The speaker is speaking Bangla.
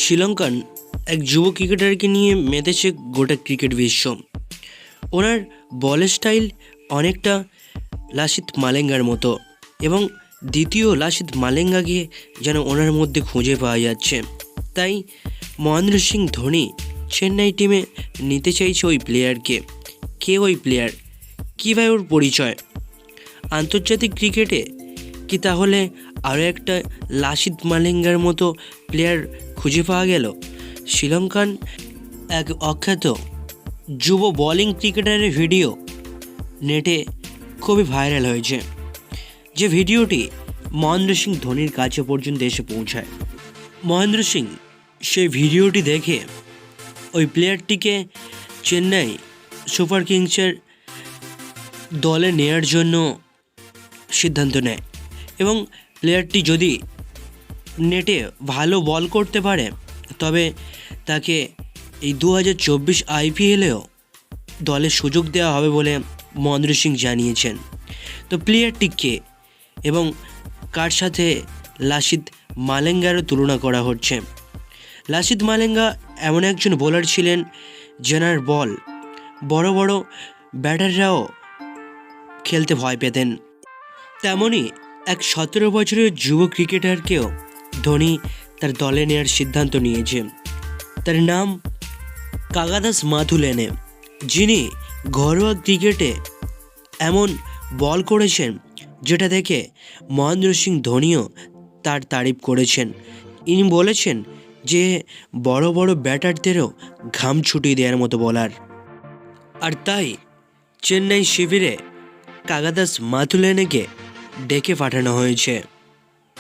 শ্রীলঙ্কান এক যুব ক্রিকেটারকে নিয়ে মেতেছে গোটা ক্রিকেট বিশ্ব। ওনার বলের স্টাইল অনেকটা লাসিথ মালিঙ্গার মতো এবং দ্বিতীয় লাসিথ মালিঙ্গাকে যেন ওনার মধ্যে খুঁজে পাওয়া যাচ্ছে। তাই মহেন্দ্র সিং ধোনি চেন্নাই টিমে নিতে চাইছে ওই প্লেয়ারকে। কে ওই প্লেয়ার, কীভাবে ওর পরিচয়, আন্তর্জাতিক ক্রিকেটে কি তাহলে আরও একটা লাসিথ মালিঙ্গার মতো প্লেয়ার খুঁজে পাওয়া গেল? শ্রীলঙ্কান এক অখ্যাত যুব বোলিং ক্রিকেটারের ভিডিও নেটে খুবই ভাইরাল হয়েছে, যে ভিডিওটি মহেন্দ্র সিং ধোনির কাছে পর্যন্ত এসে পৌঁছায়। মহেন্দ্র সিং সেই ভিডিওটি দেখে ওই প্লেয়ারটিকে চেন্নাই সুপার কিংসের দলে নেওয়ার জন্য সিদ্ধান্ত নেয় এবং প্লেয়ারটি যদি নেটে ভালো বল করতে পারে তবে তাকে এই 2024 আইপিএলেও দলে সুযোগ দেওয়া হবে বলে মহেন্দ্র সিং জানিয়েছেন। তো প্লেয়ারটি কে এবং কার সাথে লাসিথ মালিঙ্গারও তুলনা করা হচ্ছে? লাসিথ মালিঙ্গা এমন একজন বোলার ছিলেন যেনার বল বড় বড় ব্যাটাররাও খেলতে ভয় পেতেন। তেমনই এক 17 বছরের যুব ক্রিকেটারকেও ধোনি তার দলে নেওয়ার সিদ্ধান্ত নিয়েছে। তার নাম কাগাদাস মাথুলেনে, যিনি ঘরোয়া ক্রিকেটে এমন বল করেছেন যেটা দেখে মহেন্দ্র সিং ধোনিও তার তারিফ করেছেন। ইনি বলেছেন যে বড় বড় ব্যাটারদেরও ঘাম ছুটিয়ে দেওয়ার মতো বলার। আর তাই চেন্নাই শিবিরে কাগাদাস মাথুলেনেকে ডেকে পাঠানো হয়েছে।